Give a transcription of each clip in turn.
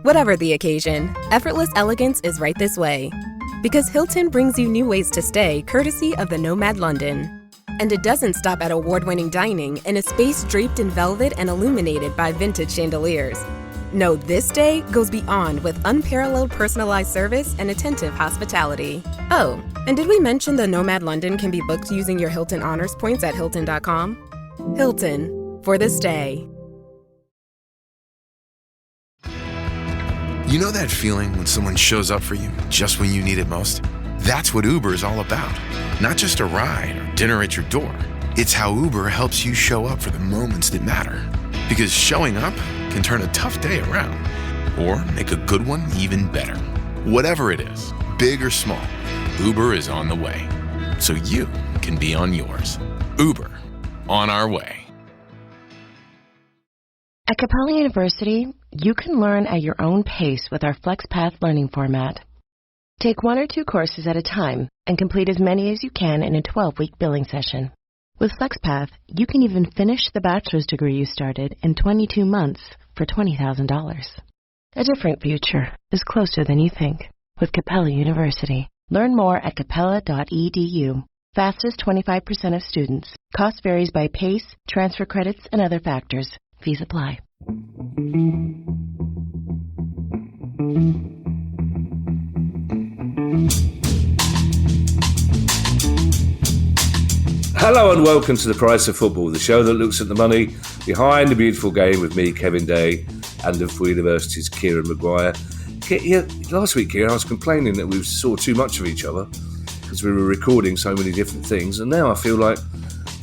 Whatever the occasion, effortless elegance is right this way. Because Hilton brings you new ways to stay courtesy of the Nomad London. And it doesn't stop at award-winning dining in a space draped in velvet and illuminated by vintage chandeliers. No, this day goes beyond with unparalleled personalized service and attentive hospitality. Oh, and did we mention the Nomad London can be booked using your Hilton Honors points at Hilton.com? Hilton, for the stay. You know that feeling when someone shows up for you just when you need it most? That's what Uber is all about. Not just a ride or dinner at your door. It's how Uber helps you show up for the moments that matter. Because showing up can turn a tough day around or make a good one even better. Whatever it is, big or small, Uber is on the way. So you can be on yours. Uber, on our way. At Capella University, you can learn at your own pace with our FlexPath learning format. Take 1 or 2 courses at a time and complete as many as you can in a 12-week billing session. With FlexPath, you can even finish the bachelor's degree you started in 22 months for $20,000. A different future is closer than you think with Capella University. Learn more at capella.edu. Fastest 25% of students. Cost varies by pace, transfer credits, and other factors. Fees apply. Hello and welcome to The Price of Football, the show that looks at the money behind the beautiful game with me, Kevin Day, and of University's Kieran Maguire. Last week, Kieran, I was complaining that we saw too much of each other because we were recording so many different things, and now I feel like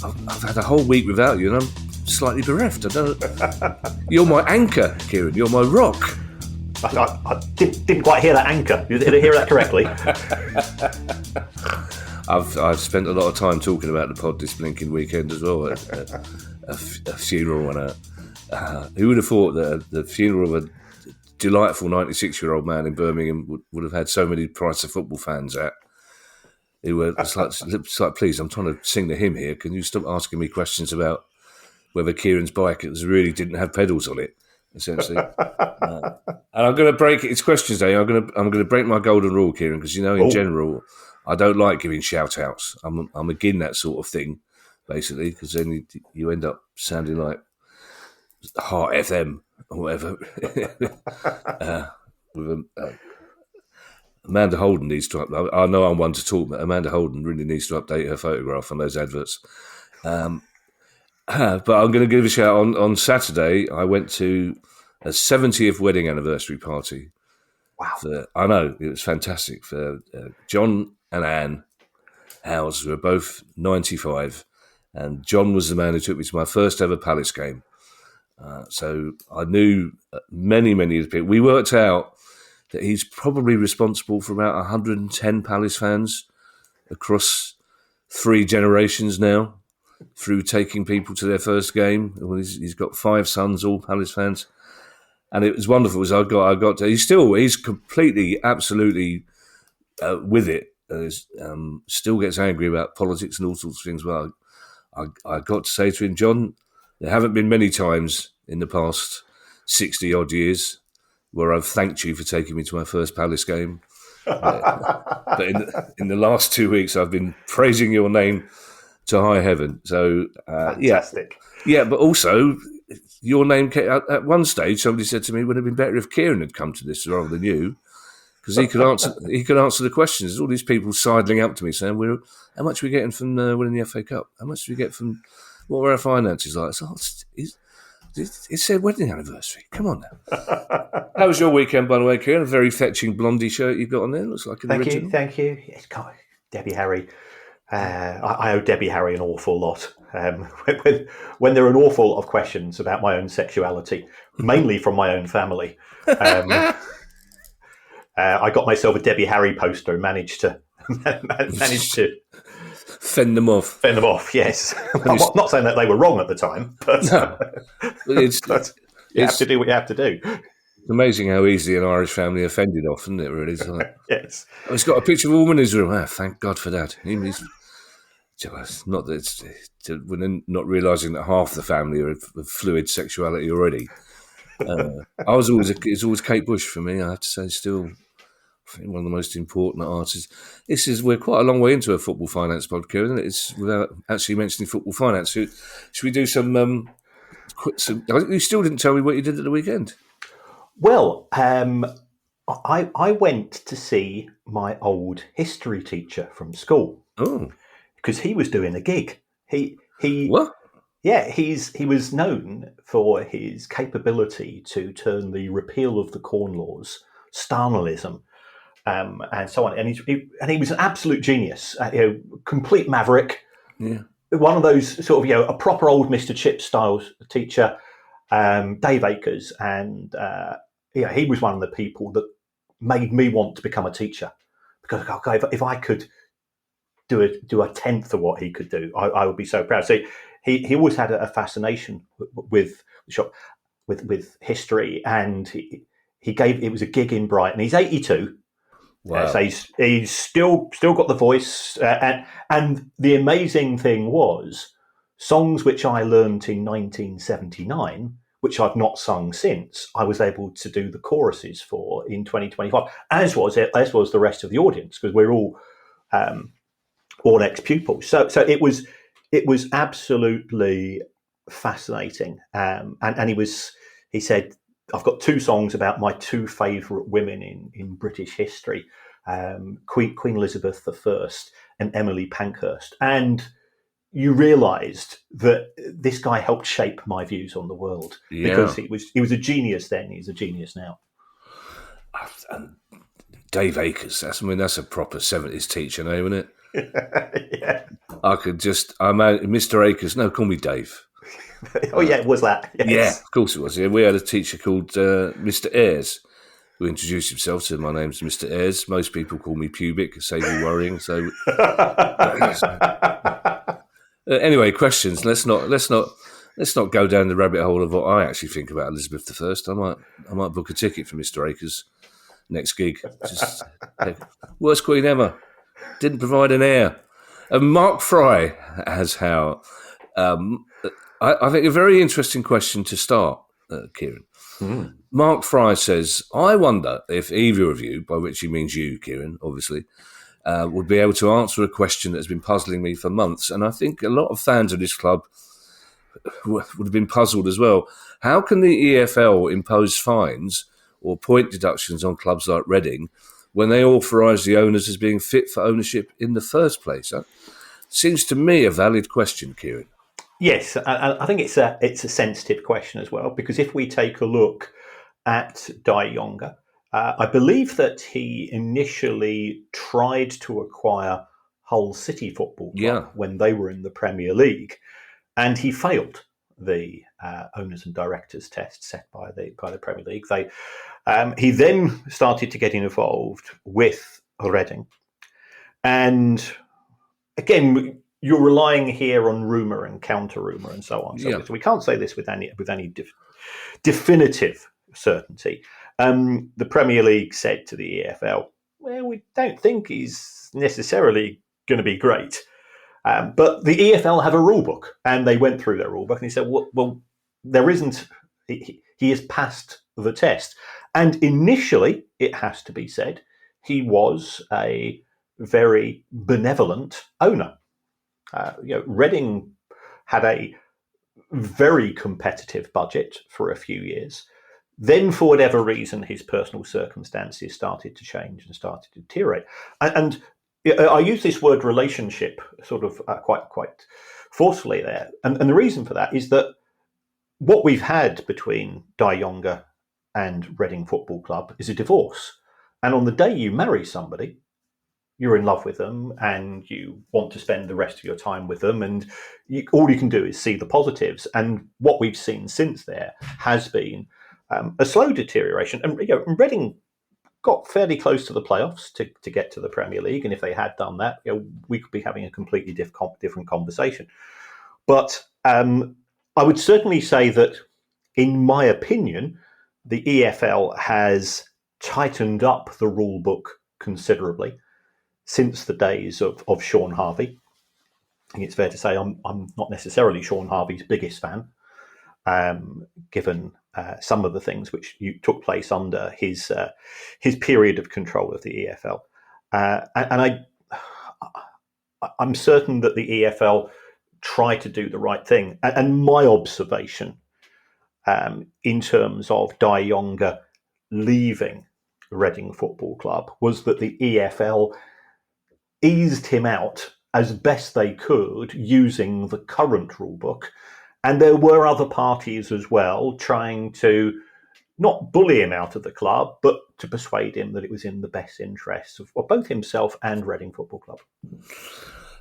I've had a whole week without you, and I'm slightly bereft. I don't. You're my anchor, Kieran. You're my rock. I didn't quite hear that anchor. Did I hear that correctly? I've spent a lot of time talking about the pod this blinking weekend as well. A funeral and who would have thought that the funeral of a delightful 96-year-old man in Birmingham would have had so many Price of Football fans at. Who were it's like, please, I'm trying to sing the hymn here. Can you stop asking me questions about whether Kieran's bike really didn't have pedals on it? Essentially, and I'm going to break it. It's questions day. I'm going to break my golden rule, Kieran, because in general, I don't like giving shout outs. I'm against that sort of thing, basically, because then you end up sounding like Heart FM or whatever. Amanda Holden needs to. I know I'm one to talk, but Amanda Holden really needs to update her photograph on those adverts. But I'm going to give a shout on Saturday. I went to a 70th wedding anniversary party. Wow! I know, it was fantastic for John and Anne Howes, who are both 95, and John was the man who took me to my first ever Palace game. So I knew many of the people. We worked out that he's probably responsible for about 110 Palace fans across 3 generations now, through taking people to their first game. Well, he's got 5 sons, all Palace fans. And it was wonderful. As I got to, he's completely, absolutely with it. Still gets angry about politics and all sorts of things. Well, I got to say to him, John, there haven't been many times in the past 60 odd years where I've thanked you for taking me to my first Palace game. But in the last 2 weeks, I've been praising your name to high heaven. So fantastic. Yeah, but also your name came, at one stage. Somebody said to me, "Would it have been better if Kieran had come to this rather than you?" Because he could answer. He could answer the questions. There's all these people sidling up to me saying, "How much are we getting from winning the FA Cup? How much do we get from what were our finances like?" So it said wedding anniversary. Come on now. How was your weekend, by the way, Kieran? A very fetching blondie shirt you've got on there. Looks like an original. Thank you. It's got Debbie Harry. I owe Debbie Harry an awful lot. When there are an awful lot of questions about my own sexuality, mainly from my own family, I got myself a Debbie Harry poster and managed to fend them off. Yes, I'm not saying that they were wrong at the time, but, no. but you have to do what you have to do. It's amazing how easily an Irish family are fended off, isn't it? Really, it's like, yes. It's got a picture of a woman in his room. Thank God for that. It's not that when they're not realising that half the family are of fluid sexuality already. It's always Kate Bush for me. I have to say, still, I think one of the most important artists. We're quite a long way into a football finance podcast, isn't it? It's without actually mentioning football finance. Should we do some? You still didn't tell me what you did at the weekend. Well, I went to see my old history teacher from school. Oh, because he was doing a gig. He what? Yeah, he was known for his capability to turn the repeal of the Corn Laws, Starnerism, and so on. And he was an absolute genius, complete maverick. Yeah, one of those sort of a proper old Mr. Chip style teacher, Dave Akers, and he was one of the people that made me want to become a teacher because if I could do a tenth of what he could do, I would be so proud. So he always had a fascination with history, and it was a gig in Brighton. He's 82. wow. So he's still got the voice, and the amazing thing was songs which I learnt in 1979, which I've not sung since. I was able to do the choruses for in 2025, as was the rest of the audience, because we're all ex-pupils. So it was absolutely fascinating. And he said, I've got two songs about my two favourite women in British history, Queen Elizabeth I and Emily Pankhurst. And you realised that this guy helped shape my views on the world, because he was a genius then, he's a genius now. And Dave Akers, that's a proper 70s teacher name, isn't it? Yeah. Mr. Akers, no, call me Dave. It was that. Yes. Yeah, of course it was. Yeah, we had a teacher called Mr. Ayres, who introduced himself, said, "My name's Mr. Ayres. Most people call me Pubic, save you worrying." So, anyway, questions. Let's not go down the rabbit hole of what I actually think about Elizabeth I. I might book a ticket for Mr. Akers next gig. Just worst queen ever. Didn't provide an heir. And Mark Fry has how. I think a very interesting question to start, Kieran. Mm. Mark Fry says, I wonder if either of you, by which he means you, Kieran, obviously, would be able to answer a question that's been puzzling me for months. And I think a lot of fans of this club would have been puzzled as well. How can the EFL impose fines or point deductions on clubs like Reading when they authorise the owners as being fit for ownership in the first place? Seems to me a valid question, Kieran. Yes, I think it's a sensitive question as well, because if we take a look at Dai Yonga, I believe that he initially tried to acquire Hull City Football Club when they were in the Premier League, and he failed the owners and directors test set by the Premier League. He then started to get involved with Reading, and again, you're relying here on rumour and counter-rumour and so on. So we can't say this with any definitive certainty. The Premier League said to the EFL, well, we don't think he's necessarily going to be great. But the EFL have a rule book, and they went through their rule book, and he said, well, there isn't... He has passed the test. And initially, it has to be said, he was a very benevolent owner. Reading had a very competitive budget for a few years. Then, for whatever reason, his personal circumstances started to change and started to deteriorate. And I use this word relationship sort of quite forcefully there. And the reason for that is that what we've had between Dai Yonga and Reading Football Club is a divorce. And on the day you marry somebody, you're in love with them and you want to spend the rest of your time with them, and all you can do is see the positives. And what we've seen since there has been a slow deterioration. And Reading got fairly close to the playoffs to get to the Premier League, and if they had done that, we could be having a completely different conversation. But I would certainly say that, in my opinion, the EFL has tightened up the rule book considerably since the days of Sean Harvey. I think it's fair to say I'm not necessarily Sean Harvey's biggest fan, given some of the things which took place under his period of control of the EFL. And I'm certain that the EFL tried to do the right thing. And my observation in terms of Di Younger leaving Reading Football Club was that the EFL eased him out as best they could using the current rulebook. And there were other parties as well trying to not bully him out of the club, but to persuade him that it was in the best interests of both himself and Reading Football Club.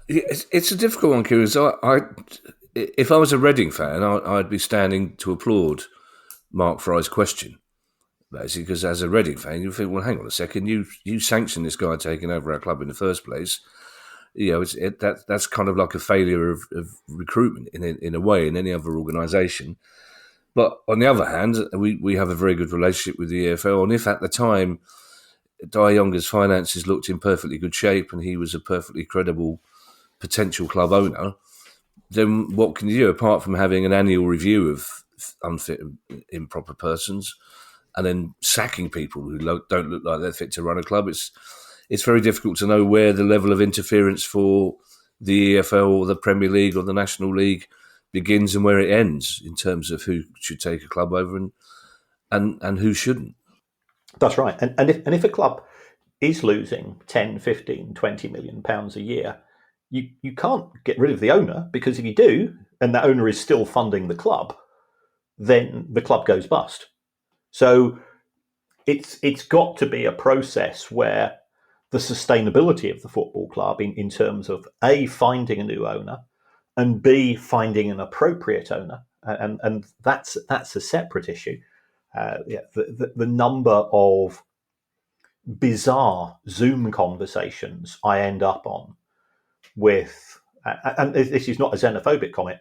It's a difficult one, Kieran. So if I was a Reading fan, I'd be standing to applaud Mark Fry's question, basically, because as a Reading fan, you think, well, hang on a second, you sanctioned this guy taking over our club in the first place. That's kind of like a failure of recruitment in a way in any other organisation. But on the other hand, we have a very good relationship with the EFL, and if at the time Di Younger's finances looked in perfectly good shape and he was a perfectly credible potential club owner, then what can you do apart from having an annual review of unfit and improper persons and then sacking people who don't look like they're fit to run a club? It's very difficult to know where the level of interference for the EFL or the Premier League or the National League begins and where it ends in terms of who should take a club over and who shouldn't. That's right. And if a club is losing 10, 15, 20 million pounds a year, you can't get rid of the owner, because if you do, and that owner is still funding the club, then the club goes bust. So it's got to be a process where the sustainability of the football club in terms of A, finding a new owner, and B, finding an appropriate owner. And that's a separate issue. The number of bizarre Zoom conversations I end up on with, and this is not a xenophobic comment,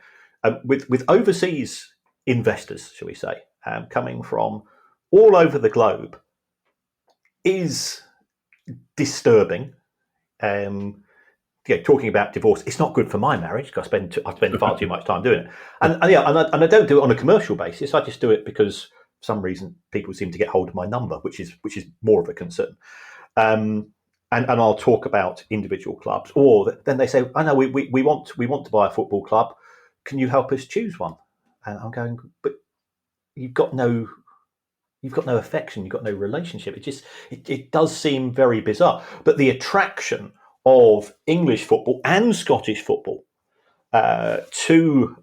with overseas investors, shall we say, coming from all over the globe is disturbing. Talking about divorce, it's not good for my marriage because I spend far too much time doing it, and I don't do it on a commercial basis. I just do it because for some reason people seem to get hold of my number, which is more of a concern. And I'll talk about individual clubs, or then they say, "I know we want to buy a football club. Can you help us choose one?" And I'm going, "But you've got no affection, you've got no relationship." It does seem very bizarre. But the attraction of English football and Scottish football to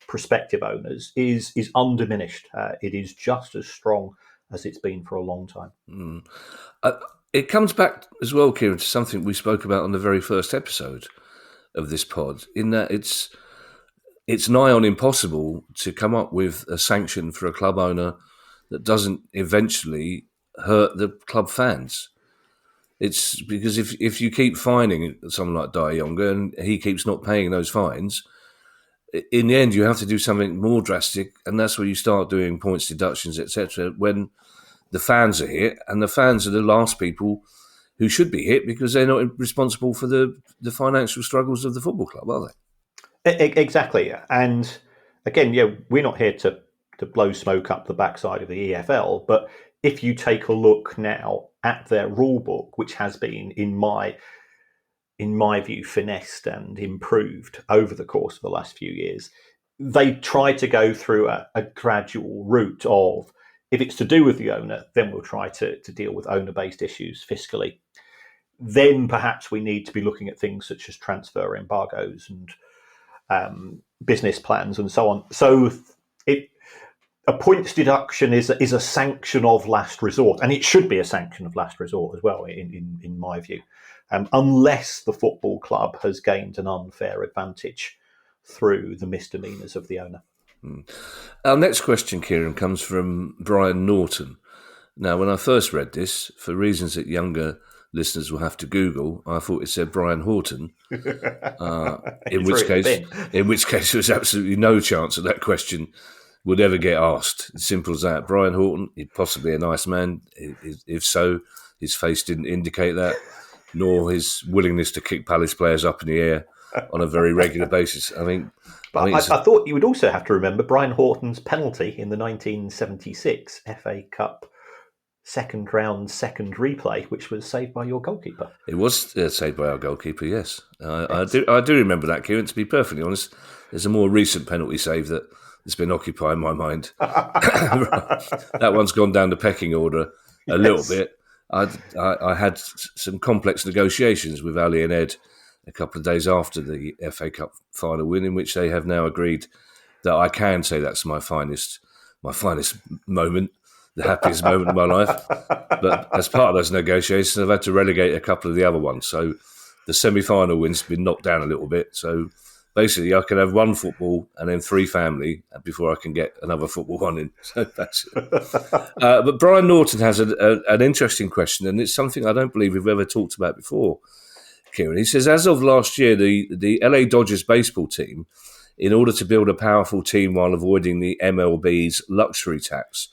prospective owners is undiminished. It is just as strong as it's been for a long time. It comes back as well, Kieran, to something we spoke about on the very first episode of this pod, in that it's nigh on impossible to come up with a sanction for a club owner that doesn't eventually hurt the club fans. It's because if you keep fining someone like Di Younger and he keeps not paying those fines, in the end you have to do something more drastic, and that's where you start doing points deductions, etc., when the fans are hit, and the fans are the last people who should be hit because they're not responsible for the financial struggles of the football club, are they? Exactly. And again, we're not here to blow smoke up the backside of the EFL, but if you take a look now at their rule book, which has been, in my view, finessed and improved over the course of the last few years, they try to go through a gradual route of, if it's to do with the owner, then we'll try to deal with owner-based issues fiscally. Then perhaps we need to be looking at things such as transfer embargoes and business plans and so on. So a points deduction is a sanction of last resort, and it should be a sanction of last resort as well, in my view, unless the football club has gained an unfair advantage through the misdemeanours of the owner. Our next question, Kieran, comes from Brian Norton. Now, when I first read this, for reasons that younger listeners will have to Google, I thought it said Brian Horton. In which case, there was absolutely no chance that question would ever get asked. As simple as that. Brian Horton, he's possibly a nice man. If so, his face didn't indicate that, nor his willingness to kick Palace players up in the air on a very regular basis. But I thought you would also have to remember Brian Horton's penalty in the 1976 FA Cup second round, second replay, which was saved by your goalkeeper. It was saved by our goalkeeper, yes. I do remember that, Kieran. To be perfectly honest, there's a more recent penalty save that has been occupying my mind. That one's gone down the pecking order a little bit. I had some complex negotiations with Ali and Ed a couple of days after the FA Cup final win, in which they have now agreed that I can say that's my finest moment, the happiest moment of my life. But as part of those negotiations, I've had to relegate a couple of the other ones. So the semi-final win's been knocked down a little bit. So basically, I can have one football and then 3 family before I can get another football one in. So that's it. But Brian Norton has an interesting question, and it's something I don't believe we've ever talked about before, Kieran. He says, as of last year, the LA Dodgers baseball team, in order to build a powerful team while avoiding the MLB's luxury tax,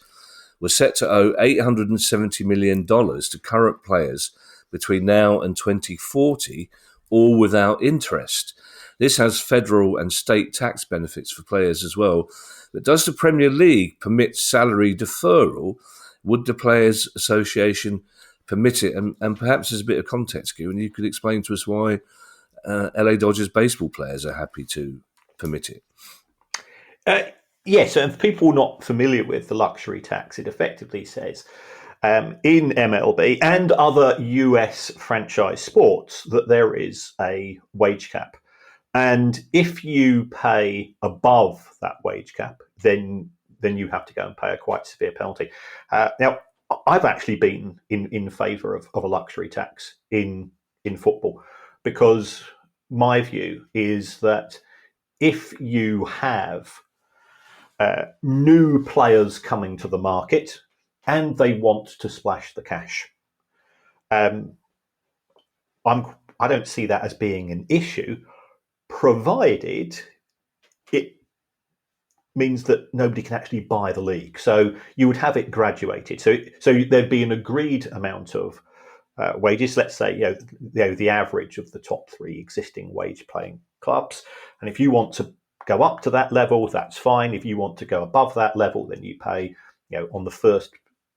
was set to owe $870 million to current players between now and 2040, all without interest. This has federal and state tax benefits for players as well. But does the Premier League permit salary deferral? Would the Players Association permit it? And perhaps as a bit of context, Kieran, you could explain to us why LA Dodgers baseball players are happy to permit it. Yes, and for people not familiar with the luxury tax, it effectively says in MLB and other US franchise sports that there is a wage cap. And if you pay above that wage cap, then you have to go and pay a quite severe penalty. Now, I've actually been in favour of a luxury tax in football, because my view is that if you have new players coming to the market and they want to splash the cash, I don't see that as being an issue, provided it means that nobody can actually buy the league. So you would have it graduated. So there'd be an agreed amount of wages. Let's say the average of the top 3 existing wage-paying clubs, and if you want to go up to that level, that's fine. If you want to go above that level, then you pay, on the first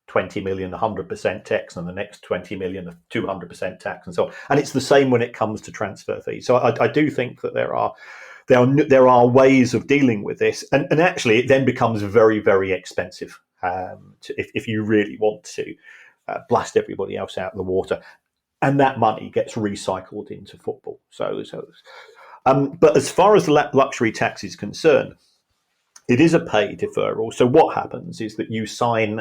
20 million, 100% tax, and the next 20 million, 200% tax, and so on. And it's the same when it comes to transfer fees. So I do think that there are ways of dealing with this, and actually it then becomes very, very expensive if you really want to blast everybody else out of the water, and that money gets recycled into football. But as far as the luxury tax is concerned, it is a pay deferral. So what happens is that you sign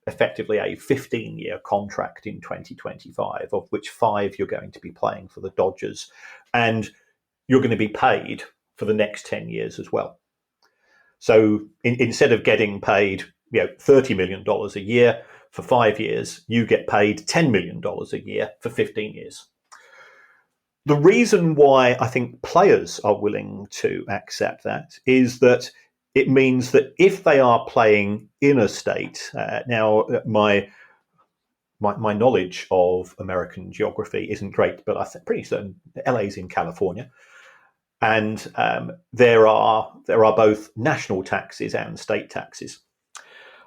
effectively a 15-year contract in 2025, of which 5 you're going to be playing for the Dodgers, and you're going to be paid for the next 10 years as well. So instead of getting paid $30 million a year for 5 years, you get paid $10 million a year for 15 years. The reason why I think players are willing to accept that is that it means that if they are playing in a state, now my knowledge of American geography isn't great, but I'm pretty certain LA's in California, and there are both national taxes and state taxes.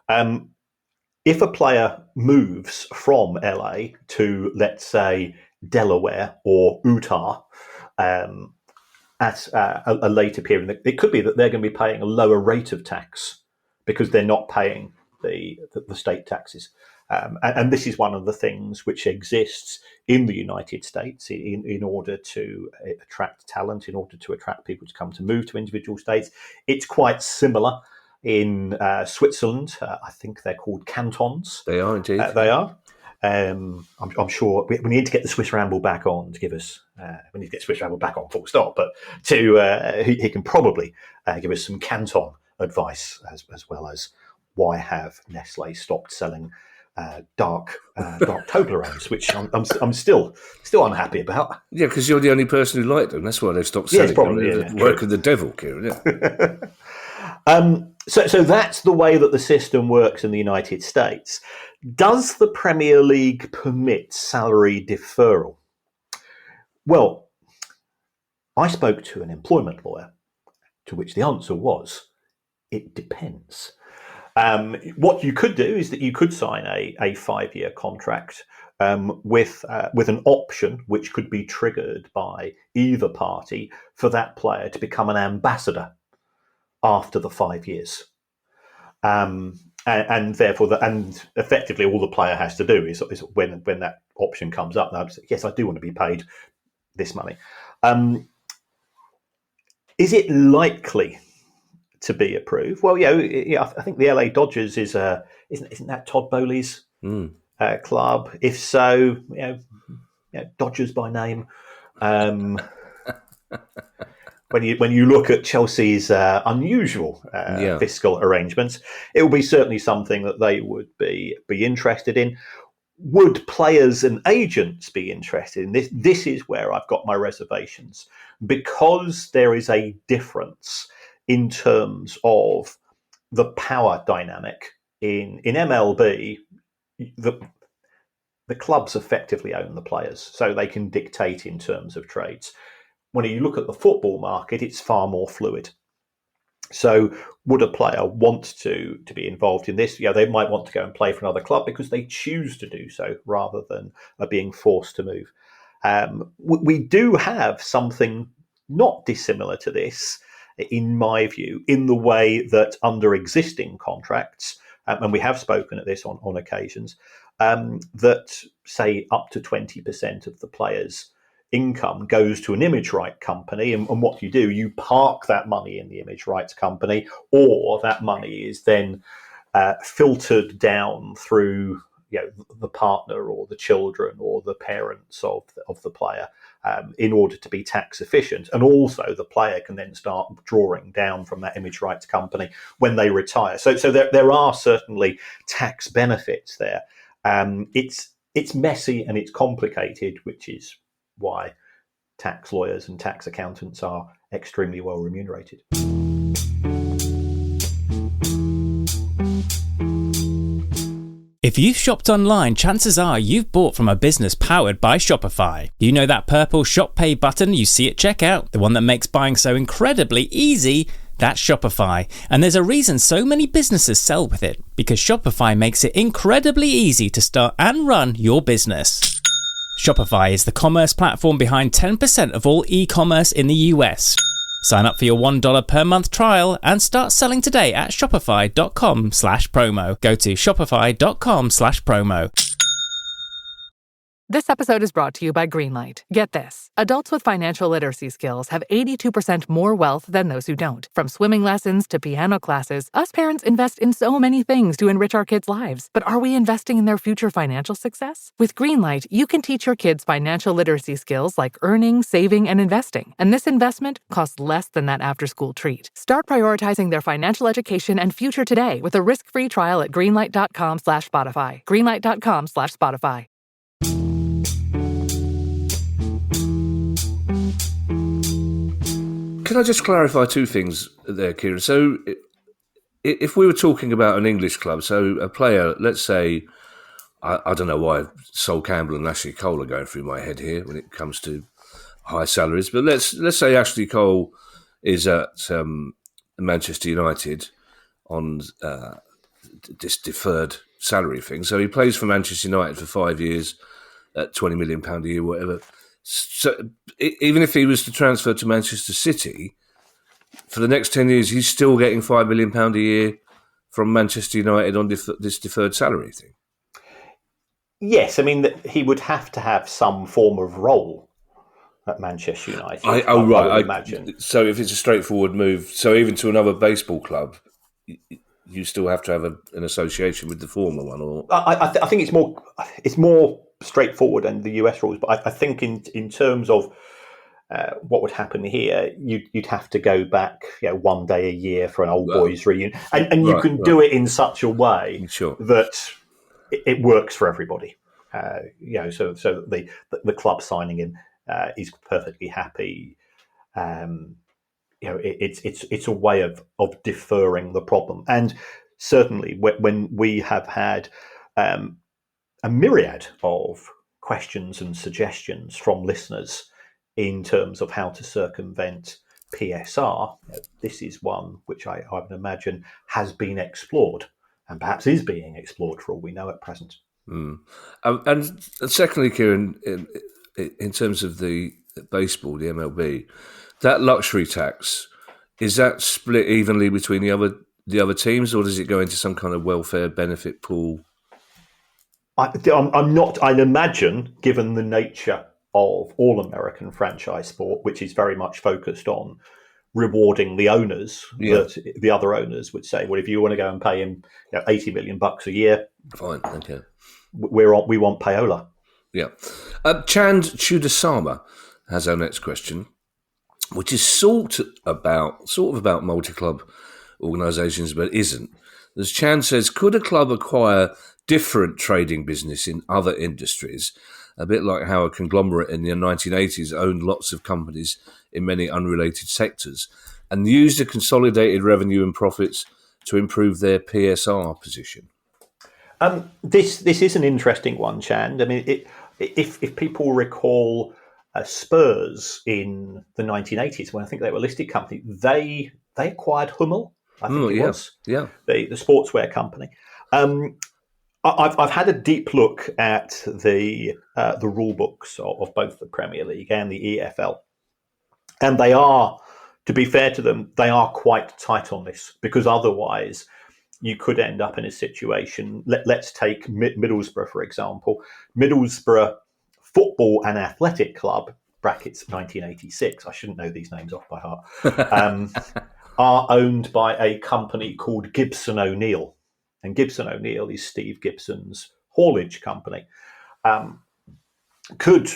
If a player moves from LA to, let's say, Delaware or Utah at a later period, it could be that they're going to be paying a lower rate of tax because they're not paying the state taxes. And this is one of the things which exists in the United States in order to attract talent, in order to attract people to move to individual states. It's quite similar in Switzerland. I think they're called cantons. They are indeed. They are. I'm sure we need to get the Swiss Ramble back on to give us. We need to get Swiss Ramble back on, full stop. But he can probably give us some canton advice as well as why have Nestle stopped selling dark Toblerones, which I'm still unhappy about. Yeah, because you're the only person who liked them. That's why they've stopped selling them. Work of the devil, Kieran. Yeah. So that's the way that the system works in the United States. Does the Premier League permit salary deferral? Well, I spoke to an employment lawyer, to which the answer was, it depends. What you could do is that you could sign a 5-year contract with an option which could be triggered by either party for that player to become an ambassador after the 5 years. And therefore, and effectively, all the player has to do is when that option comes up, now, yes, I do want to be paid this money. Is it likely to be approved? Well, I think the LA Dodgers isn't that Todd Bowley's club? If so, Dodgers by name. When you look at Chelsea's unusual fiscal arrangements, it will be certainly something that they would be interested in. Would players and agents be interested in this? This is where I've got my reservations, because there is a difference in terms of the power dynamic in MLB. The clubs effectively own the players, so they can dictate in terms of trades. When you look at the football market, it's far more fluid. So would a player want to be involved in this? They might want to go and play for another club because they choose to do so rather than being forced to move. We do have something not dissimilar to this, in my view, in the way that under existing contracts, and we have spoken at this on occasions, that say up to 20% of the players' income goes to an image right company, and what you park that money in the image rights company, or that money is then filtered down through the partner or the children or the parents of the player in order to be tax efficient. And also the player can then start drawing down from that image rights company when they retire. So there are certainly tax benefits there. It's messy and it's complicated, which is why tax lawyers and tax accountants are extremely well remunerated. If you've shopped online, chances are you've bought from a business powered by Shopify. You know that purple Shop Pay button you see at checkout? The one that makes buying so incredibly easy? That's Shopify. And there's a reason so many businesses sell with it, because Shopify makes it incredibly easy to start and run your business. Shopify is the commerce platform behind 10% of all e-commerce in the US. Sign up for your $1 per month trial and start selling today at shopify.com/promo. Go to shopify.com/promo. This episode is brought to you by Greenlight. Get this. Adults with financial literacy skills have 82% more wealth than those who don't. From swimming lessons to piano classes, us parents invest in so many things to enrich our kids' lives. But are we investing in their future financial success? With Greenlight, you can teach your kids financial literacy skills like earning, saving, and investing. And this investment costs less than that after-school treat. Start prioritizing their financial education and future today with a risk-free trial at greenlight.com/Spotify. Greenlight.com/Spotify. Can I just clarify two things there, Kieran? So if we were talking about an English club, so a player, let's say, I don't know why Sol Campbell and Ashley Cole are going through my head here when it comes to high salaries, but let's say Ashley Cole is at Manchester United on this deferred salary thing. So he plays for Manchester United for 5 years at £20 million a year, whatever. So even if he was to transfer to Manchester City, for the next 10 years, he's still getting £5 million a year from Manchester United on this deferred salary thing. Yes, I mean, he would have to have some form of role at Manchester United. I would imagine. So if it's a straightforward move, so even to another baseball club, you still have to have an association with the former one, or I think it's more straightforward than the US rules. But I think in terms of what would happen here, you'd have to go back, one day a year for an old boys reunion, and you can do it in such a way that it works for everybody. So the club signing him is perfectly happy. It's a way of deferring the problem. And certainly when we have had a myriad of questions and suggestions from listeners in terms of how to circumvent PSR. This is one which I would imagine has been explored and perhaps is being explored for all we know at present. And secondly, Kieran, in terms of the baseball, the MLB, that luxury tax, is that split evenly between the other teams, or does it go into some kind of welfare benefit pool? I'm not. I'd imagine, given the nature of all American franchise sport, which is very much focused on rewarding the owners, that the other owners would say, well, if you want to go and pay him $80 million a year, fine, okay, we want payola. Yeah. Chand Chudasama has our next question, which is sort of about multi-club organisations, but isn't. As Chand says, could a club acquire different trading business in other industries, a bit like how a conglomerate in the 1980s owned lots of companies in many unrelated sectors, and use the consolidated revenue and profits to improve their PSR position? This is an interesting one, Chand. I mean, if people recall Spurs in the 1980s, when I think they were a listed company, they acquired Hummel, I think it was, the sportswear company. I've had a deep look at the rule books of both the Premier League and the EFL, and they are, to be fair to them, they are quite tight on this, because otherwise you could end up in a situation. Let's take Middlesbrough, for example. Middlesbrough Football and Athletic Club, brackets 1986, I shouldn't know these names off by heart, are owned by a company called Gibson O'Neill. And Gibson O'Neill is Steve Gibson's haulage company. Could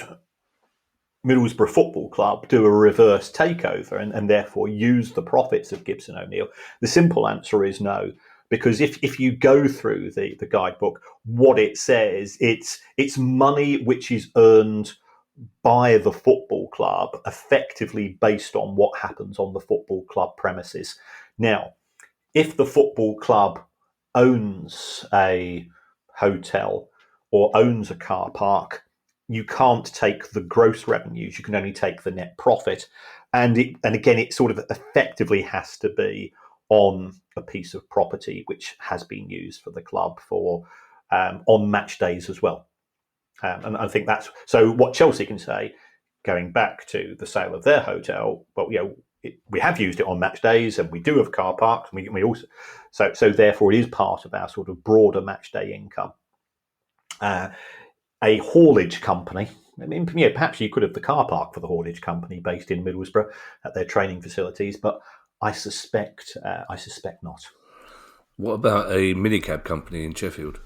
Middlesbrough Football Club do a reverse takeover and therefore use the profits of Gibson O'Neill? The simple answer is no, because if you go through the guidebook, what it says, it's money which is earned by the football club, effectively based on what happens on the football club premises. Now, if the football club owns a hotel or owns a car park, you can't take the gross revenues, you can only take the net profit. And again, it sort of effectively has to be on a piece of property which has been used for the club for on match days as well. And I think that's so. What Chelsea can say, going back to the sale of their hotel, well, we have used it on match days, and we do have car parks. And we also so therefore it is part of our sort of broader match day income. A haulage company. I mean, perhaps you could have the car park for the haulage company based in Middlesbrough at their training facilities, but I suspect not. What about a minicab company in Sheffield?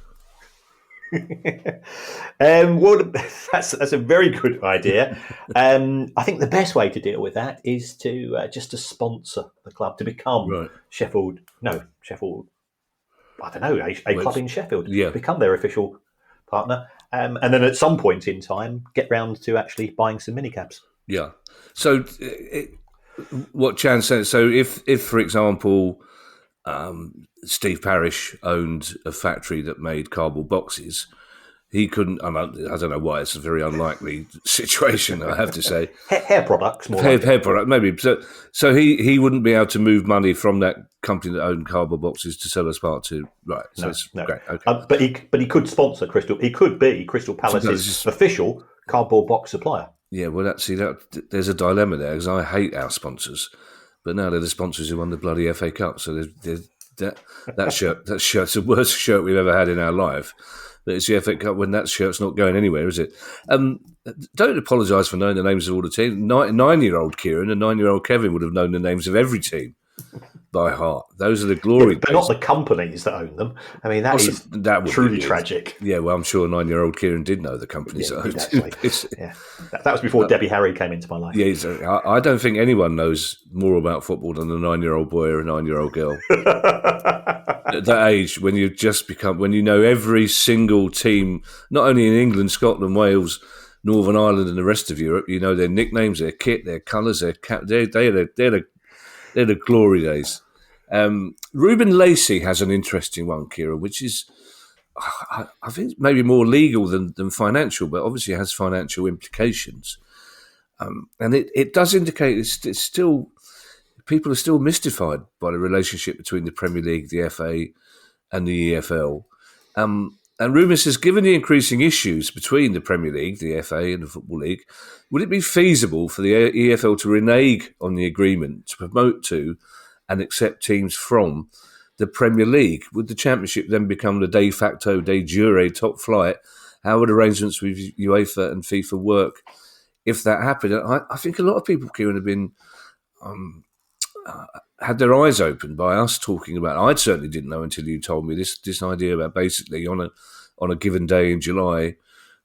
Well, that's a very good idea. I think the best way to deal with that is to just to sponsor the club, to become Sheffield. I don't know, a club in Sheffield. Become their official partner, and then at some point in time, get round to actually buying some minicabs. Yeah. So, what Chand said. So, if for example, Steve Parish owned a factory that made cardboard boxes, he couldn't. I don't know why. It's a very unlikely situation, I have to say. Hair products, more hair product, maybe. So he wouldn't be able to move money from that company that owned cardboard boxes to sell as part to right. So no. Great. Okay. But he could sponsor Crystal. He could be Crystal Palace's official cardboard box supplier. Yeah, well, there's a dilemma there, because I hate our sponsors, but now they're the sponsors who won the bloody FA Cup. So that shirt's the worst shirt we've ever had in our life. But it's the FA Cup when that shirt's not going anywhere, is it? Don't apologise for knowing the names of all the teams. 9-year-old Kieran and 9-year-old Kevin would have known the names of every team by heart. Those are the glory days. But not the companies that own them. I mean, that is truly tragic. Yeah, well, I'm sure 9-year-old Kieran did know the companies that owned them. That was before Debbie Harry came into my life. Yeah, I don't think anyone knows more about football than a 9-year-old boy or a 9-year-old girl. At that age, when you know every single team, not only in England, Scotland, Wales, Northern Ireland, and the rest of Europe, you know their nicknames, their kit, their colours, their cap. They're the glory days. Ruben Lacey has an interesting one, Kieran, which is, I think, maybe more legal than financial, but obviously has financial implications. And it does indicate it's still, people are still mystified by the relationship between the Premier League, the FA, and the EFL. And rumours says, given the increasing issues between the Premier League, the FA, and the Football League, would it be feasible for the EFL to renege on the agreement to promote to and accept teams from the Premier League? Would the Championship then become the de facto, de jure top flight? How would arrangements with UEFA and FIFA work if that happened? I think a lot of people, Kieran, have been had their eyes opened by us talking about. I certainly didn't know until you told me this idea about basically on a given day in July,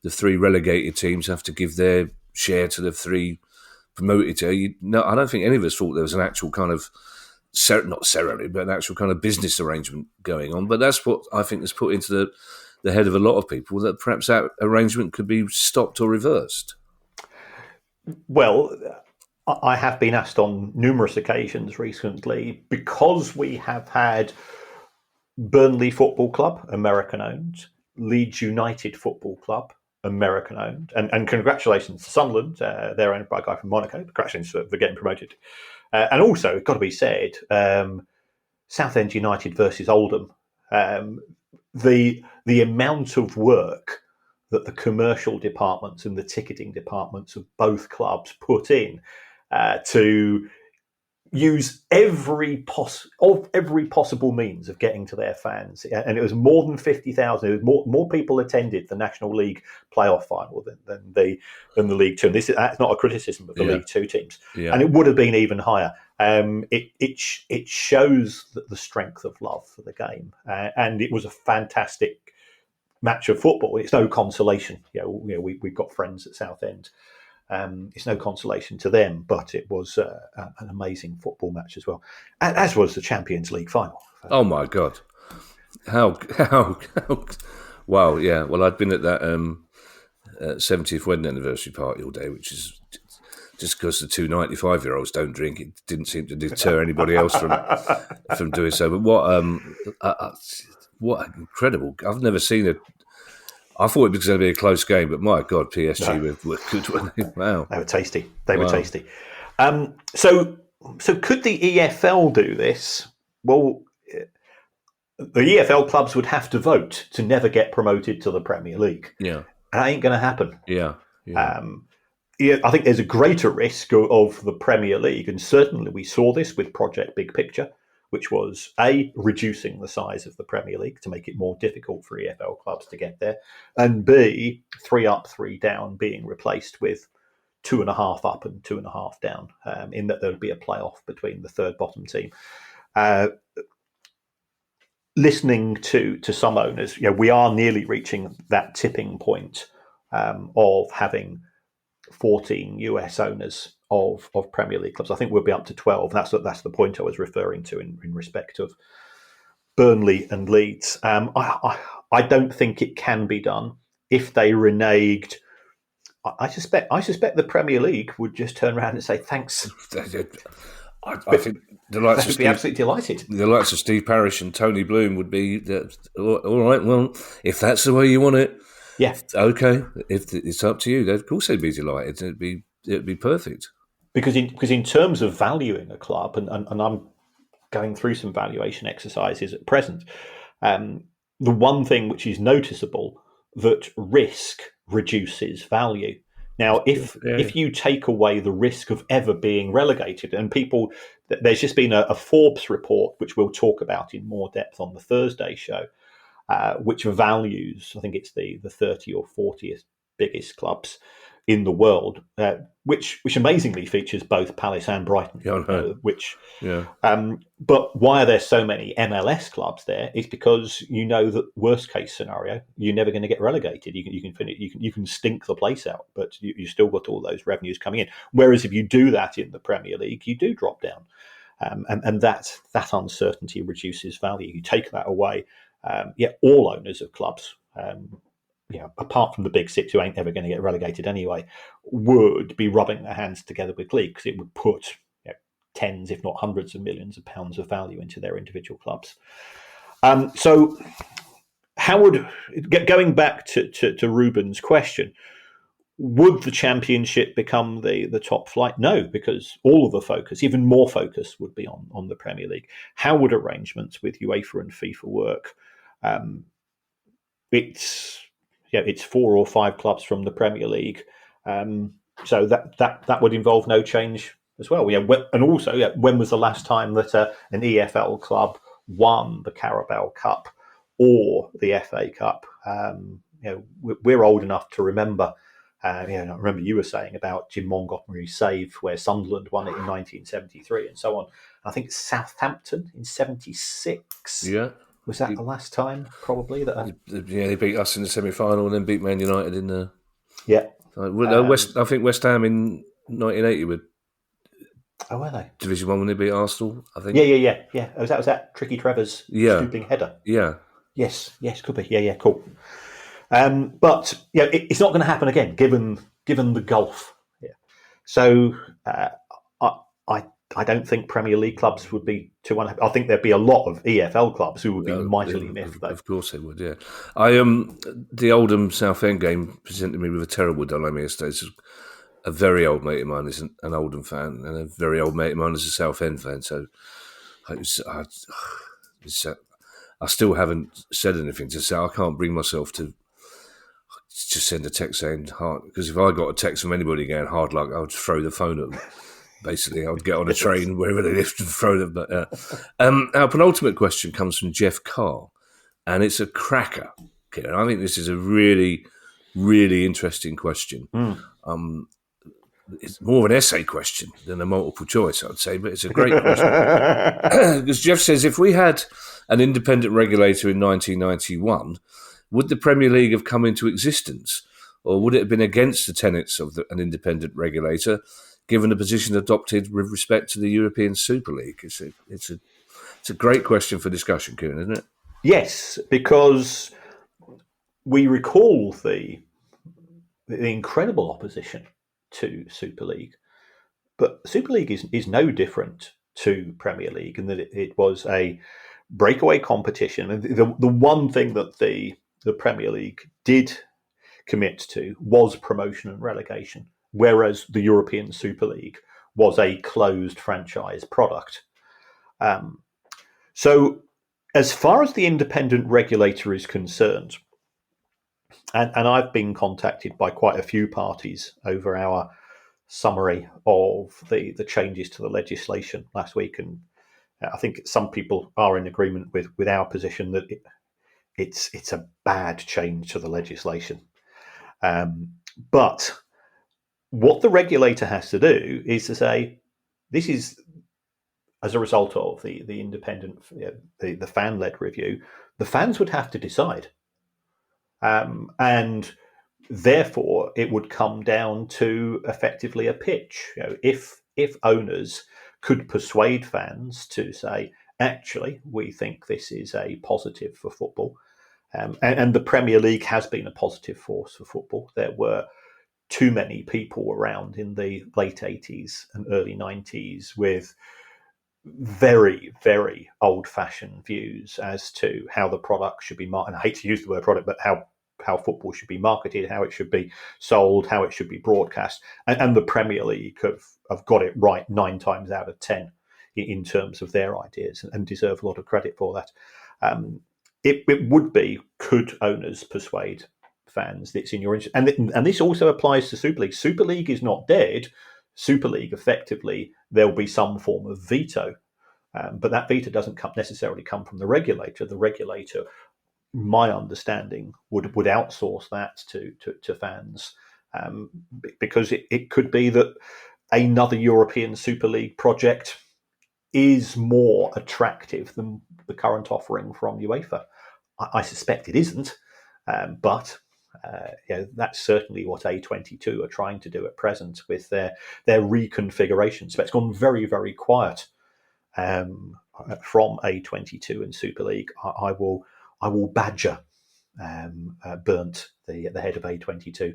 the 3 relegated teams have to give their share to the 3 promoted. I don't think any of us thought there was an actual kind of not ceremony, but an actual kind of business arrangement going on. But that's what I think has put into the head of a lot of people, that perhaps that arrangement could be stopped or reversed. Well, I have been asked on numerous occasions recently, because we have had Burnley Football Club, American-owned, Leeds United Football Club, American-owned, and congratulations to Sunderland, they're owned by a guy from Monaco. Congratulations for getting promoted. And also, it's got to be said, Southend United versus Oldham, the amount of work that the commercial departments and the ticketing departments of both clubs put in to use every possible means of getting to their fans, and it was more than 50,000. It was more people attended the National League playoff final than the League Two. And that's not a criticism of the League Two teams, and it would have been even higher. It shows the strength of love for the game, and it was a fantastic match of football. It's no consolation. We've got friends at Southend. It's no consolation to them, but it was an amazing football match as well, as was the Champions League final. Oh my God! How wow! Yeah. Well, I'd been at that 70th wedding anniversary party all day, which is just because the 2 95-year-olds don't drink. It didn't seem to deter anybody else from doing so. But what incredible! I've never seen it. I thought it was going to be a close game, but my God, PSG were good, weren't they? Wow. They were tasty. They were tasty. So could the EFL do this? Well, the EFL clubs would have to vote to never get promoted to the Premier League. Yeah. That ain't going to happen. Yeah. I think there's a greater risk of the Premier League, and certainly we saw this with Project Big Picture, which was A, reducing the size of the Premier League to make it more difficult for EFL clubs to get there, and B, 3 up, 3 down being replaced with 2.5 up and 2.5 down, in that there would be a playoff between the third bottom team. Listening to some owners, we are nearly reaching that tipping point of having 14 US owners of Premier League clubs. I think we'll be up to 12. That's the point I was referring to in respect of Burnley and Leeds. I don't think it can be done. If they reneged, I suspect the Premier League would just turn around and say thanks. I think the likes would be absolutely delighted. The likes of Steve Parish and Tony Bloom would be all right. Well, if that's the way you want it, yeah, okay. If it's up to you, of course they'd be delighted. It'd be perfect. Because in terms of valuing a club, and I'm going through some valuation exercises at present, the one thing which is noticeable, that risk reduces value. Now, if you take away the risk of ever being relegated, and there's just been a Forbes report, which we'll talk about in more depth on the Thursday show, which values, I think it's the 30 or 40th biggest clubs in the world, which amazingly features both Palace and Brighton. But why are there so many MLS clubs there? Is because that worst case scenario, you're never going to get relegated. You can stink the place out, but you still got all those revenues coming in. Whereas if you do that in the Premier League, you do drop down, and that uncertainty reduces value. You take that away, all owners of clubs, apart from the big six who ain't ever going to get relegated anyway, would be rubbing their hands together with glee, because it would put tens, if not hundreds of millions of pounds of value into their individual clubs. So how would, going back to Ruben's question, Would the Championship become the top flight? No, because all of the focus, even more focus, would be on the Premier League. How would arrangements with UEFA and FIFA work? It's 4 or 5 clubs from the Premier League, so that would involve no change as well. And also, when was the last time that an EFL club won the Carabao Cup or the FA Cup? We're old enough to remember. I remember you were saying about Jim Montgomery's save where Sunderland won it in 1973 and so on. I think Southampton in 76. Yeah. Was that the last time, probably? They beat us in the semi-final and then beat Man United in the... Yeah. I think West Ham in 1980 were... Oh, were they? Division 1 when they beat Arsenal, I think. Yeah. Was that Tricky Trevor's stooping header? Yeah. Yes, could be. Yeah, cool. But it's not going to happen again, given the gulf. Yeah. So I don't think Premier League clubs would be too unhappy. I think there'd be a lot of EFL clubs who would be mightily miffed, though. Of course they would, yeah. The Oldham Southend game presented me with a terrible dilemma yesterday. It's a very old mate of mine is an Oldham fan, and a very old mate of mine is a Southend fan. So I still haven't said anything to say. I can't bring myself to just send a text saying hard, because if I got a text from anybody going hard luck, I would throw the phone at them. Basically, I would get on a train wherever they lived and throw them. But our penultimate question comes from Jeff Carr, and it's a cracker. Kieran, I think this is a really, really interesting question. It's more of an essay question than a multiple choice, I'd say, but it's a great question. Because Jeff says, if we had an independent regulator in 1991, would the Premier League have come into existence, or would it have been against the tenets of an independent regulator, given the position adopted with respect to the European Super League? It's a great question for discussion, Kieran, isn't it? Yes, because we recall the incredible opposition to Super League, but Super League is no different to Premier League in that it was a breakaway competition. And the one thing that the Premier League did commit to was promotion and relegation, whereas the European Super League was a closed franchise product. So as far as the independent regulator is concerned, and I've been contacted by quite a few parties over our summary of the changes to the legislation last week, and I think some people are in agreement with our position that it's a bad change to the legislation. But what the regulator has to do is to say, this is as a result of the independent, the fan-led review, the fans would have to decide. And therefore, it would come down to effectively a pitch. If owners could persuade fans to say, actually, we think this is a positive for football, and the Premier League has been a positive force for football. There were too many people around in the late 80s and early 90s with very, very old-fashioned views as to how the product should be marketed. And I hate to use the word product, but how football should be marketed, how it should be sold, how it should be broadcast. And the Premier League have got it right 9 times out of 10 in terms of their ideas, and deserve a lot of credit for that. It would be, could owners persuade fans that it's in your interest? And this also applies to Super League. Super League is not dead. Super League, effectively, there'll be some form of veto. But that veto doesn't necessarily come from the regulator. The regulator, my understanding, would outsource that to fans, because it could be that another European Super League project is more attractive than the current offering from UEFA. I suspect it isn't, but that's certainly what A22 are trying to do at present with their reconfiguration. So it's gone very, very quiet from A22 and Super League. I will badger Burnt, the head of A22,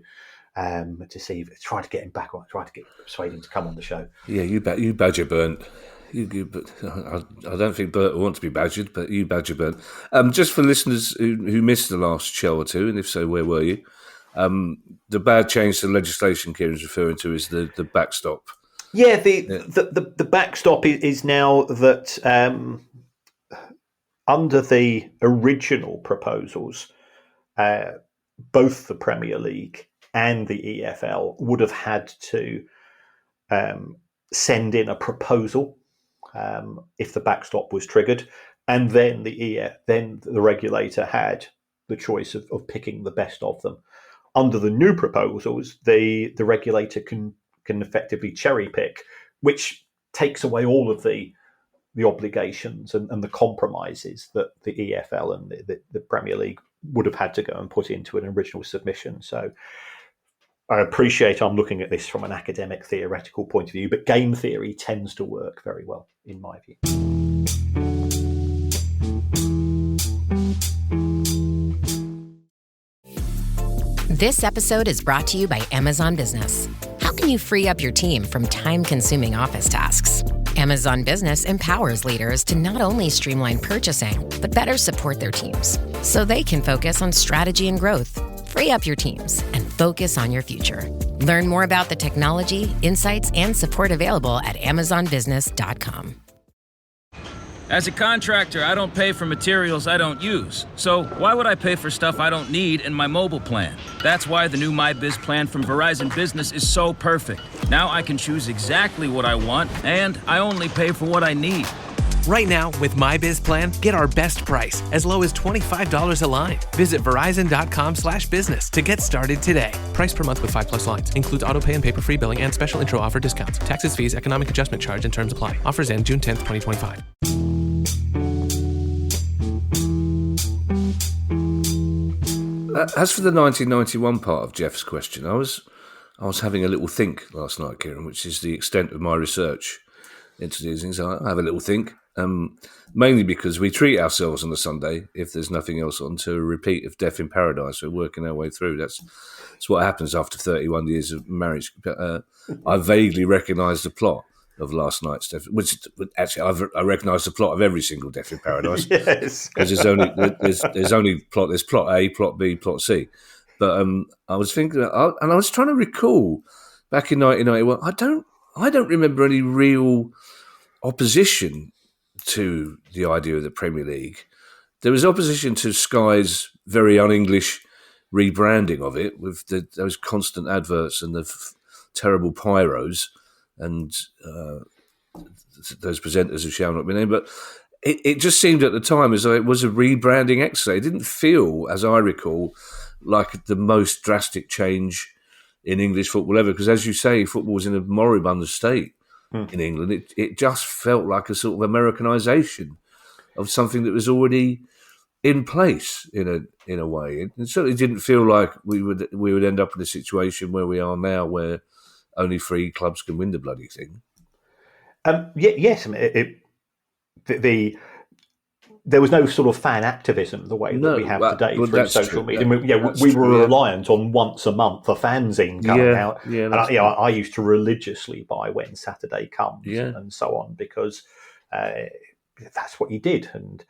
to see, try to get him back on, try to persuade him to come on the show. Yeah, you badger Burnt. I don't think Bert will want to be badgered, but you badger Bert. Just for listeners who missed the last show or two, and if so, where were you? The bad change to legislation Kieran's referring to is the backstop. Yeah, the backstop is now that under the original proposals, both the Premier League and the EFL would have had to send in a proposal if the backstop was triggered, and then the regulator had the choice of picking the best of them. Under the new proposals, the regulator can effectively cherry pick, which takes away all of the obligations and the compromises that the EFL and the Premier League would have had to go and put into an original submission. So I appreciate I'm looking at this from an academic theoretical point of view, but game theory tends to work very well, in my view. This episode is brought to you by Amazon Business. How can you free up your team from time-consuming office tasks? Amazon Business empowers leaders to not only streamline purchasing, but better support their teams so they can focus on strategy and growth. Free up your teams and focus on your future. Learn more about the technology, insights, and support available at amazonbusiness.com. As a contractor, I don't pay for materials I don't use. So why would I pay for stuff I don't need in my mobile plan? That's why the new MyBiz plan from Verizon Business is so perfect. Now I can choose exactly what I want, and I only pay for what I need. Right now, with MyBiz plan, get our best price, as low as $25 a line. Visit verizon.com/business to get started today. Price per month with 5+ lines. Includes autopay and paper-free billing and special intro offer discounts. Taxes, fees, economic adjustment charge, and terms apply. Offers end June 10th, 2025. As for the 1991 part of Jeff's question, I was having a little think last night, Kieran, which is the extent of my research into these things. I have a little think, mainly because we treat ourselves on a Sunday, if there's nothing else on, to a repeat of Death in Paradise. We're working our way through. That's what happens after 31 years of marriage. I vaguely recognise the plot of last night's Death, which actually I recognise the plot of every single Death in Paradise. Yes, because there's only plot. There's plot A, plot B, plot C. But I was thinking, and I was trying to recall back in 1991. I don't remember any real opposition to the idea of the Premier League. There was opposition to Sky's very un-English rebranding of it, with those constant adverts and the terrible pyros and those presenters who shall not be named. But it just seemed at the time as though it was a rebranding exercise. It didn't feel, as I recall, like the most drastic change in English football ever. Because as you say, football was in a moribund state in England. It just felt like a sort of Americanization of something that was already in place in a way. It certainly didn't feel like we would end up in a situation where we are now, where only 3 clubs can win the bloody thing. Yes, there was no sort of fan activism the way that we have today through social media. We were reliant on once a month a fanzine coming out. Yeah, and I used to religiously buy When Saturday Comes and so on, because that's what you did, and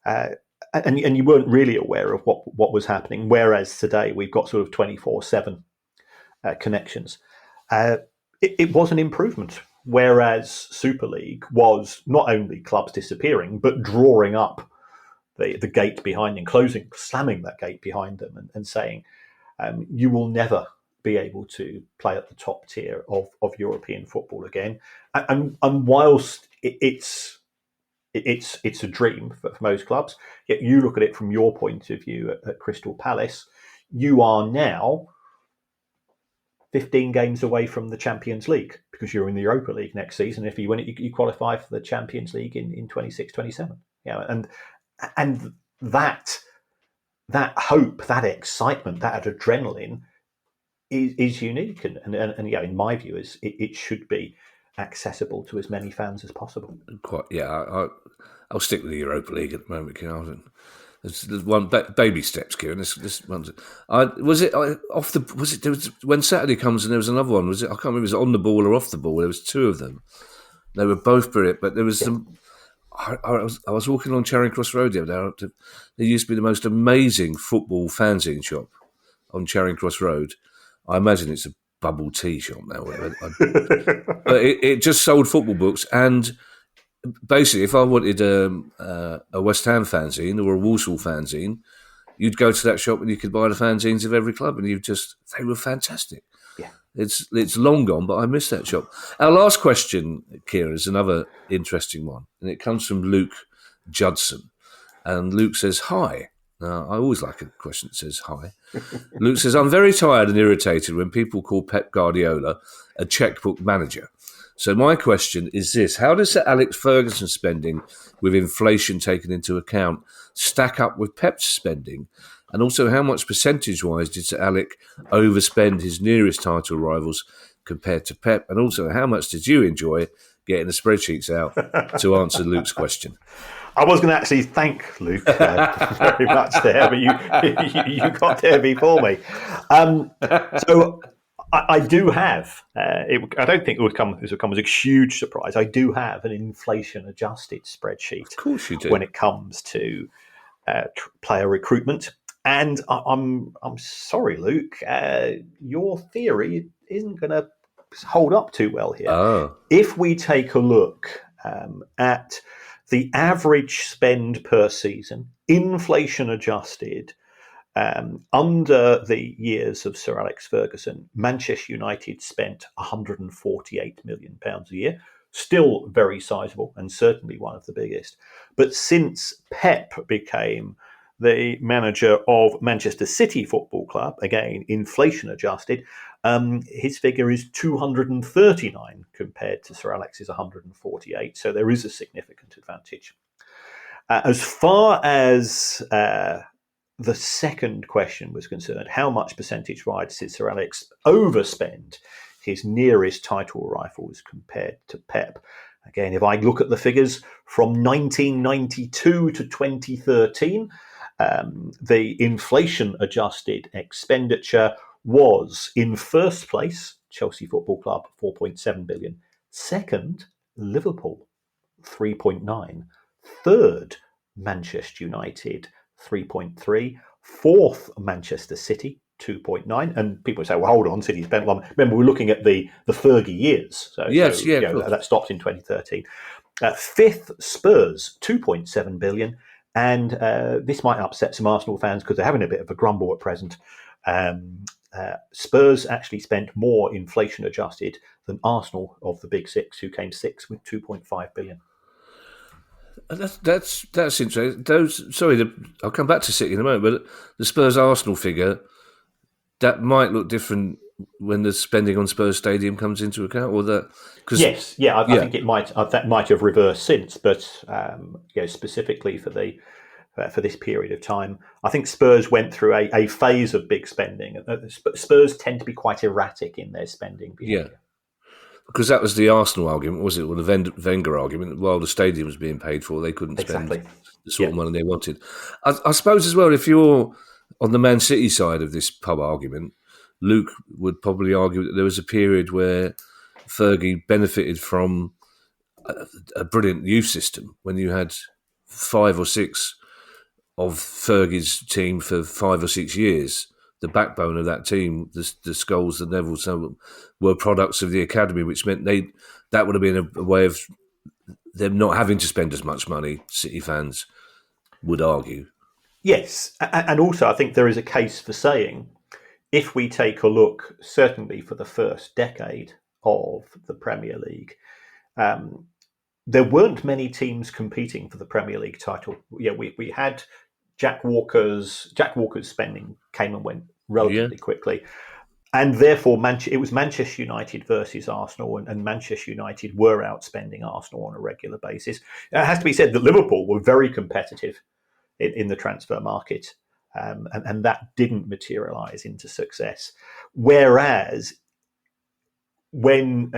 you weren't really aware of what was happening. Whereas today we've got sort of 24/7 connections. It was an improvement. Whereas Super League was not only clubs disappearing, but drawing up the gate behind them, slamming that gate behind them and saying, you will never be able to play at the top tier of European football again. And whilst it's a dream for most clubs, yet you look at it from your point of view at Crystal Palace, you are now 15 games away from the Champions League, because you're in the Europa League next season. If you win it, you qualify for the Champions League in 26-27. And that hope, that excitement, that adrenaline is unique. And in my view, it should be accessible to as many fans as possible. I'll stick with the Europa League at the moment, Kieran. There's one baby steps, Kieran. This one's. When Saturday comes and there was another one. Was it? I can't remember. Was it on the ball or off the ball? There was 2 of them. They were both brilliant, but there was some. I was walking along Charing Cross Road the other day. There used to be the most amazing football fanzine shop on Charing Cross Road. I imagine it's a bubble tea shop now. But it just sold football books. And basically, if I wanted a West Ham fanzine or a Walsall fanzine, you'd go to that shop and you could buy the fanzines of every club, and they were fantastic. Yeah. It's long gone, but I miss that shop. Our last question, Kieran, is another interesting one, and it comes from Luke Judson. And Luke says, hi. Now, I always like a question that says hi. Luke says, I'm very tired and irritated when people call Pep Guardiola a checkbook manager. So my question is this: how does Sir Alex Ferguson's spending, with inflation taken into account, stack up with Pep's spending? And also, how much percentage-wise did Sir Alex overspend his nearest title rivals compared to Pep? And also, how much did you enjoy getting the spreadsheets out to answer Luke's question? I was going to actually thank Luke very much there, but you got there before me. So I do have. I don't think this would come as a huge surprise. I do have an inflation-adjusted spreadsheet. Of course, you do. When it comes to player recruitment, and I'm sorry, Luke, your theory isn't going to hold up too well here. Oh. If we take a look at the average spend per season, inflation adjusted, under the years of Sir Alex Ferguson, Manchester United spent £148 million a year. Still very sizable and certainly one of the biggest. But since Pep became the manager of Manchester City Football Club, again, inflation adjusted, his figure is 239 compared to Sir Alex's 148. So there is a significant advantage. As far as the second question was concerned, how much percentage-wise did Sir Alex overspend his nearest title rivals compared to Pep? Again, if I look at the figures from 1992 to 2013, the inflation-adjusted expenditure was, in first place, Chelsea Football Club, 4.7 billion. Second, Liverpool, 3.9. Third, Manchester United, 3.3. Fourth, Manchester City, 2.9. And people say, well, hold on, City spent one. Remember, we're looking at the Fergie years. That stopped in 2013. Fifth, Spurs, 2.7 billion. And this might upset some Arsenal fans because they're having a bit of a grumble at present. Spurs actually spent more inflation adjusted than Arsenal of the big six, who came sixth with 2.5 billion. That's interesting. I'll come back to City in a moment, but the Spurs Arsenal figure, that might look different when the spending on Spurs Stadium comes into account, or that? I think it might. That might have reversed since, but specifically for this period of time, I think Spurs went through a phase of big spending. Spurs tend to be quite erratic in their spending behaviour. Yeah. Because that was the Arsenal argument, was it? Or the Wenger argument. While the stadium was being paid for, they couldn't spend the sort of money they wanted. I suppose as well, if you're on the Man City side of this pub argument, Luke would probably argue that there was a period where Fergie benefited from a brilliant youth system when you had 5 or 6 of Fergie's team for 5 or 6 years. The backbone of that team, the Scholes, the Nevilles, were products of the academy, which meant that would have been a way of them not having to spend as much money, City fans would argue. Yes, and also I think there is a case for saying, if we take a look, certainly for the first decade of the Premier League, there weren't many teams competing for the Premier League title. Yeah, we had Jack Walker's spending came and went relatively quickly. And therefore, it was Manchester United versus Arsenal, and Manchester United were outspending Arsenal on a regular basis. It has to be said that Liverpool were very competitive in the transfer market, and that didn't materialise into success. Whereas, again,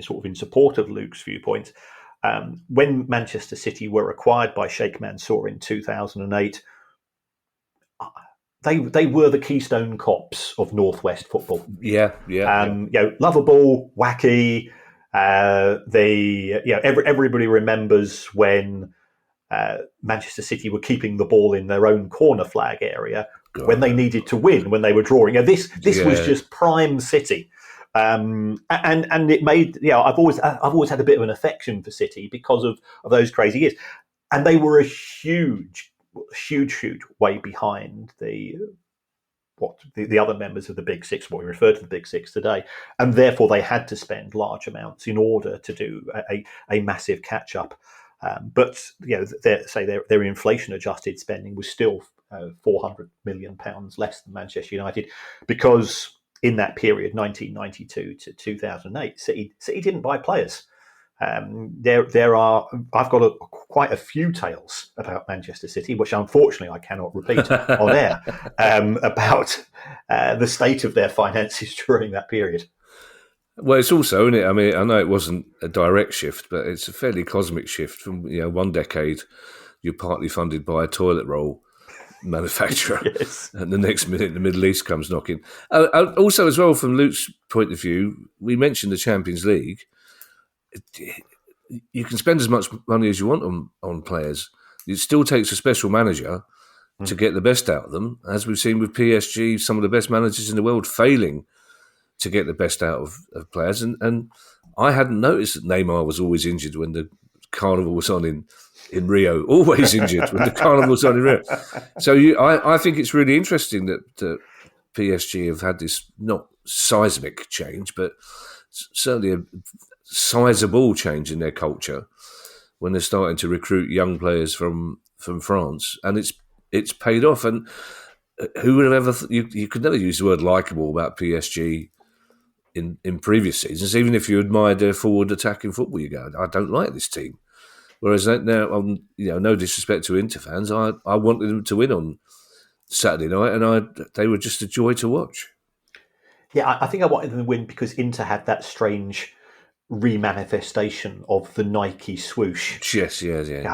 sort of in support of Luke's viewpoint, when Manchester City were acquired by Sheikh Mansour in 2008, they were the Keystone Cops of Northwest football. Lovable, wacky. Everybody remembers when Manchester City were keeping the ball in their own corner flag area, when they needed to win, when they were drawing. This was just prime City. And it made, I've always had a bit of an affection for City because of those crazy years. And they were a huge way behind the other members of the Big Six, what we refer to the Big Six today, and therefore they had to spend large amounts in order to do a massive catch up. But their inflation adjusted spending was still £400 million less than Manchester United, because in that period, 1992 to 2008, City didn't buy players. There are, I've got quite a few tales about Manchester City, which unfortunately I cannot repeat on air, about the state of their finances during that period. Well, it's also, isn't it? I mean, I know it wasn't a direct shift, but it's a fairly cosmic shift from, one decade you're partly funded by a toilet roll manufacturer, yes. And the next minute the Middle East comes knocking. Also, as well, from Luke's point of view, we mentioned the Champions League. You can spend as much money as you want on players. It still takes a special manager to get the best out of them, as we've seen with PSG, some of the best managers in the world failing to get the best out of players. And I hadn't noticed that Neymar was always injured when the carnival was on in Rio. Always injured when the carnival was on in Rio. So I think it's really interesting that PSG have had this not seismic change, but certainly a sizable change in their culture when they're starting to recruit young players from France, and it's paid off. And who would have ever you could never use the word likeable about PSG in previous seasons, even if you admired their forward attacking football. You go, I don't like this team. Whereas now, no disrespect to Inter fans, I wanted them to win on Saturday night, and they were just a joy to watch. Yeah, I think I wanted them to win because Inter had that strange remanifestation of the Nike swoosh. Yes. And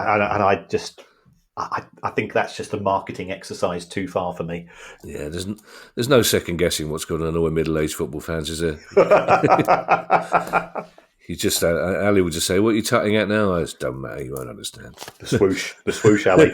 I think that's just a marketing exercise too far for me. Yeah, there's no second guessing what's going to annoy middle-aged football fans, is there? You just Ali would just say, "What are you tutting at now?" It doesn't matter. You won't understand. The swoosh, Ali.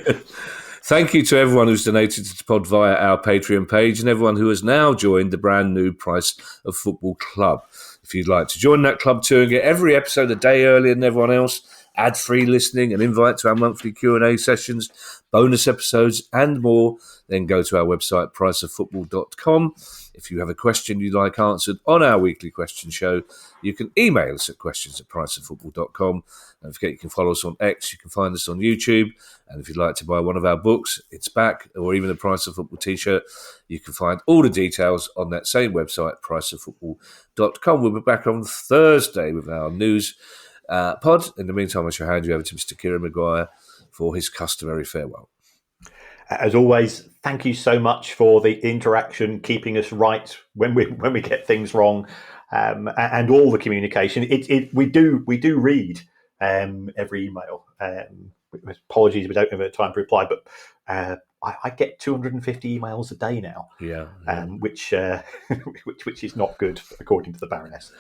Thank you to everyone who's donated to the pod via our Patreon page, and everyone who has now joined the brand new Price of Football Club. If you'd like to join that club too and get every episode a day earlier than everyone else, ad-free listening, and invite to our monthly Q&A sessions, bonus episodes, and more, then go to our website, priceoffootball.com. If you have a question you'd like answered on our weekly question show, you can email us at questions@priceoffootball.com. Don't forget, you can follow us on X, you can find us on YouTube, and if you'd like to buy one of our books, It's Back, or even a Price of Football t-shirt, you can find all the details on that same website, priceoffootball.com. We'll be back on Thursday with our news pod. In the meantime, I shall hand you over to Mr. Kieran Maguire for his customary farewell. As always, thank you so much for the interaction, keeping us right when we get things wrong, and all the communication. We do read every email. Apologies if we don't have time to reply, but I get 250 emails a day now. Yeah. Which is not good, according to the Baroness.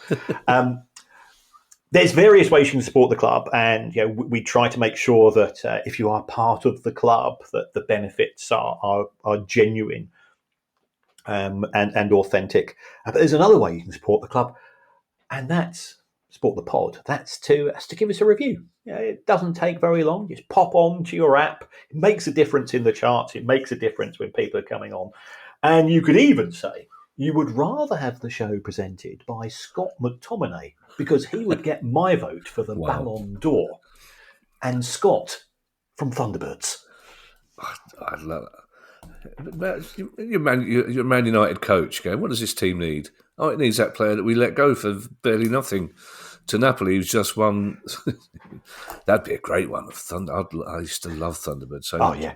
There's various ways you can support the club, and we try to make sure that if you are part of the club, that the benefits are genuine and authentic. But there's another way you can support the club, and that's support the pod. That's to give us a review. It doesn't take very long. Just pop on to your app. It makes a difference in the charts. It makes a difference when people are coming on. And you could even say you would rather have the show presented by Scott McTominay, because he would get my vote for the Ballon d'Or. And Scott from Thunderbirds. I love it. You're a Man United coach. Going, what does this team need? Oh, it needs that player that we let go for barely nothing to Napoli, who's just won. That'd be a great one. I used to love Thunderbirds so much. Oh, yeah.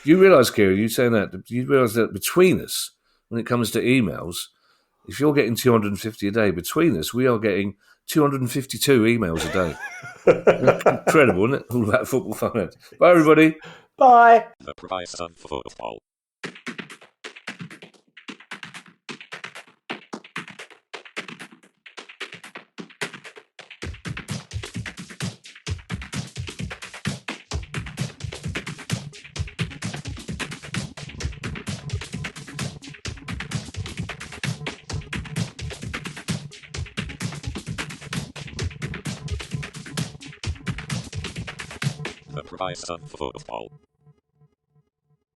You realise, Kieran, you saying that, you realise that between us, when it comes to emails, if you're getting 250 a day, between us, we are getting 252 emails a day. Incredible, isn't it? All about football finance. Bye, everybody. Bye. The Price of Football. Advertisements football.